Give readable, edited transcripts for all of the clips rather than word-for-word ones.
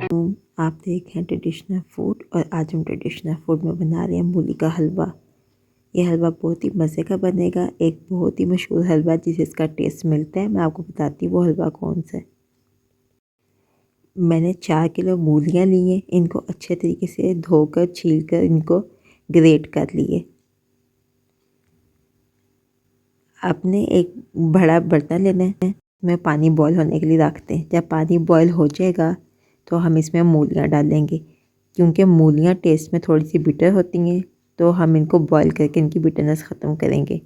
आप देख रहे हैं ट्रेडिशनल फूड और आज हम ट्रेडिशनल फूड में बना रहे हैं मूली का हलवा। ये हलवा बहुत ही मज़े का बनेगा। एक बहुत ही मशहूर हलवा जिसे इसका टेस्ट मिलता है, मैं आपको बताती हूँ वो हलवा कौन सा है। मैंने 4 किलो मूलियाँ ली हैं। इनको अच्छे तरीके से धोकर छीलकर इनको ग्रेट कर लिए। आपने एक बड़ा बर्तन लेना है, में पानी बॉयल होने के लिए रखते हैं। जब पानी बॉयल हो जाएगा तो हम इसमें मूलियाँ डालेंगे। क्योंकि मूलियाँ टेस्ट में थोड़ी सी बिटर होती हैं, तो हम इनको बॉयल करके इनकी बिटरनेस ख़त्म करेंगे।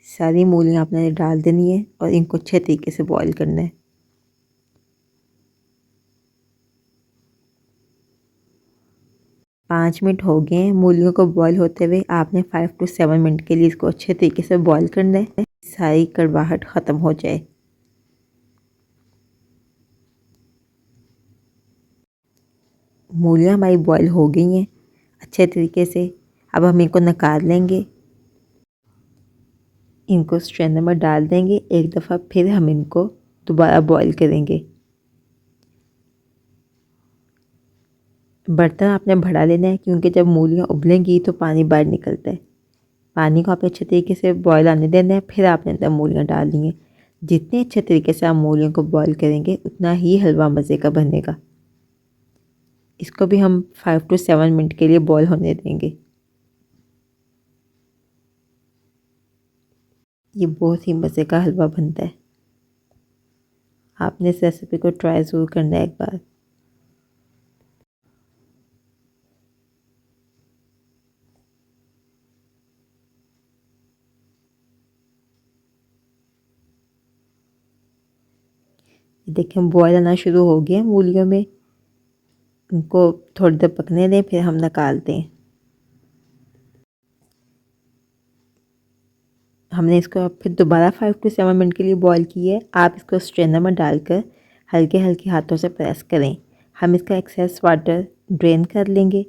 सारी मूलियाँ आपने डाल देनी है और इनको अच्छे तरीके से बॉयल करना है। पाँच मिनट हो गए हैं मूलियों को बॉयल होते हुए। आपने 5 to 7 मिनट के लिए इसको अच्छे तरीके से बॉयल करना है, सारी कड़वाहट ख़त्म हो जाए। मूलियाँ हमारी बॉयल हो गई हैं अच्छे तरीके से। अब हम इनको निकाल लेंगे, इनको स्ट्रेनर में डाल देंगे। एक दफ़ा फिर हम इनको दोबारा बॉईल करेंगे। बर्तन आपने बड़ा लेना है, क्योंकि जब मूलियाँ उबलेंगी तो पानी बाहर निकलता है। पानी को आपने अच्छे तरीके से बॉईल आने देना है, फिर आपने अंदर मूलियाँ डालनी है। जितने अच्छे तरीके से आप मूलियों को बॉईल करेंगे उतना ही हलवा मज़े का बनेगा। इसको भी हम 5 to 7 मिनट के लिए बॉईल होने देंगे। ये बहुत ही मज़े का हलवा बनता है। आपने इस रेसिपी को ट्राई ज़रूर करना है एक बार। देखें बॉयल आना शुरू हो गया मूलियों में। इनको थोड़ी देर पकने दें, फिर हम निकालते हैं। हमने इसको अब फिर दोबारा 5 to 7 मिनट के लिए बॉईल किया है। आप इसको स्ट्रेनर में डालकर हल्के हल्के हाथों से प्रेस करें। हम इसका एक्सेस वाटर ड्रेन कर लेंगे।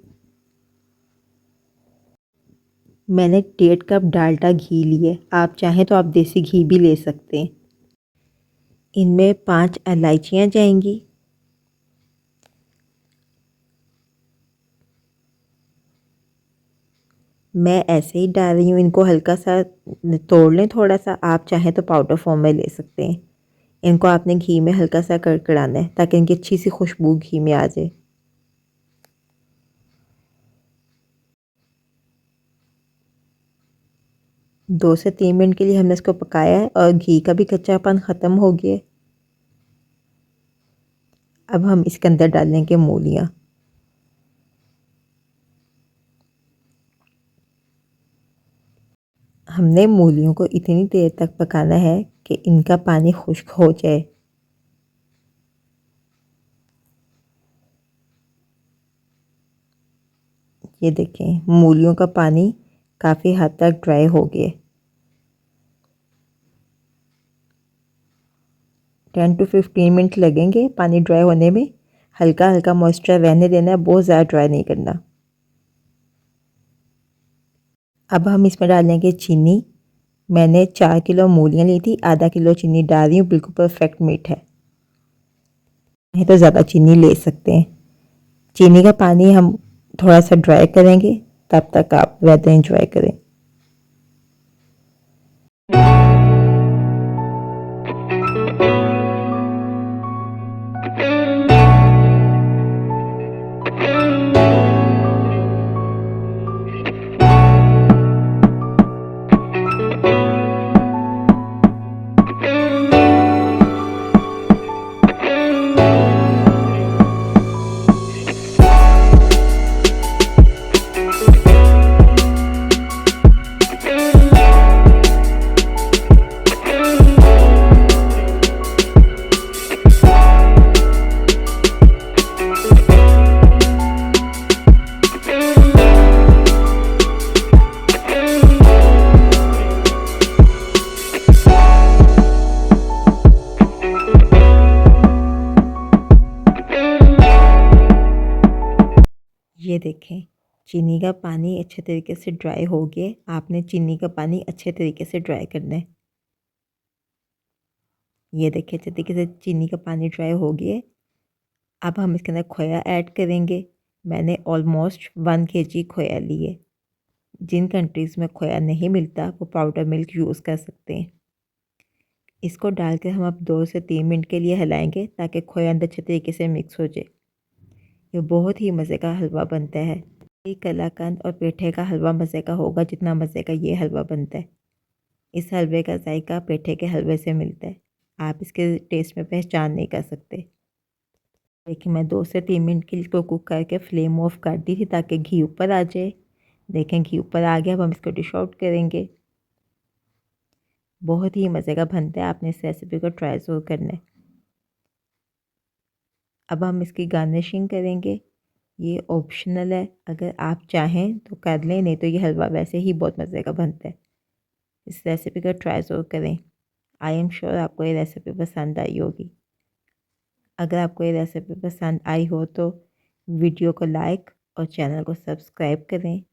मैंने 1.5 कप डाल्डा घी लिए। आप चाहें तो आप देसी घी भी ले सकते हैं। इनमें 5 इलायचियाँ जाएंगी। मैं ऐसे ही डाल रही हूँ। इनको हल्का सा तोड़ लें थोड़ा सा। आप चाहें तो पाउडर फॉर्म में ले सकते हैं। इनको आपने घी में हल्का सा कड़कड़ाना है, ताकि इनकी अच्छी सी खुशबू घी में आ जाए। दो से 3 मिनट के लिए हमने इसको पकाया है और घी का भी कच्चापन ख़त्म हो गया। अब हम इसके अंदर डालेंगे मूलियाँ। हमने मूलियों को इतनी देर तक पकाना है कि इनका पानी खुश्क हो जाए। ये देखें मूलियों का पानी काफ़ी हद तक ड्राई हो गया। 10 to 15 मिनट लगेंगे पानी ड्राई होने में। हल्का हल्का मॉइस्चर रहने देना है, बहुत ज़्यादा ड्राई नहीं करना। अब हम इसमें डालेंगे चीनी। मैंने 4 किलो मूलियाँ ली थी, आधा किलो चीनी डाल रही हूँ। बिल्कुल परफेक्ट मीठ है, नहीं तो ज़्यादा चीनी ले सकते हैं। चीनी का पानी हम थोड़ा सा ड्राई करेंगे, तब तक आप वेदर एंजॉय करें। ये देखें चीनी का पानी अच्छे तरीके से ड्राई हो गया। आपने चीनी का पानी अच्छे तरीके से ड्राई करना है। ये देखिए अच्छे तरीके से चीनी का पानी ड्राई हो गया है। अब हम इसके अंदर खोया ऐड करेंगे। मैंने ऑलमोस्ट 1 kg खोया लिए। जिन कंट्रीज़ में खोया नहीं मिलता वो पाउडर मिल्क यूज़ कर सकते हैं। इसको डालकर हम अब 2 से 3 मिनट के लिए हिलाएंगे ताकि खोया अंदर अच्छे तरीके से मिक्स हो जाए। ये बहुत ही मज़े का हलवा बनता है। ये कलाकंद और पेठे का हलवा मज़े का होगा जितना मज़े का ये हलवा बनता है। इस हलवे का जायका पेठे के हलवे से मिलता है। आप इसके टेस्ट में पहचान नहीं कर सकते। देखिए मैं 2 से 3 मिनट के लिए इसको कुक करके फ्लेम ऑफ कर दी थी ताकि घी ऊपर आ जाए। देखें घी ऊपर आ गया। अब हम इसको डिश आउट करेंगे। बहुत ही मज़े का बनता है। आपने इस रेसिपी को ट्राई ज़रूर करना है। अब हम इसकी गार्निशिंग करेंगे। ये ऑप्शनल है, अगर आप चाहें तो कर लें, नहीं तो ये हलवा वैसे ही बहुत मज़े का बनता है। इस रेसिपी को ट्राई ज़रूर करें। आई एम श्योर आपको ये रेसिपी पसंद आई होगी। अगर आपको ये रेसिपी पसंद आई हो तो वीडियो को लाइक और चैनल को सब्सक्राइब करें।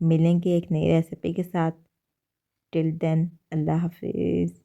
मिलेंगे एक नई रेसिपी के साथ। टिल देन अल्लाह हाफिज़।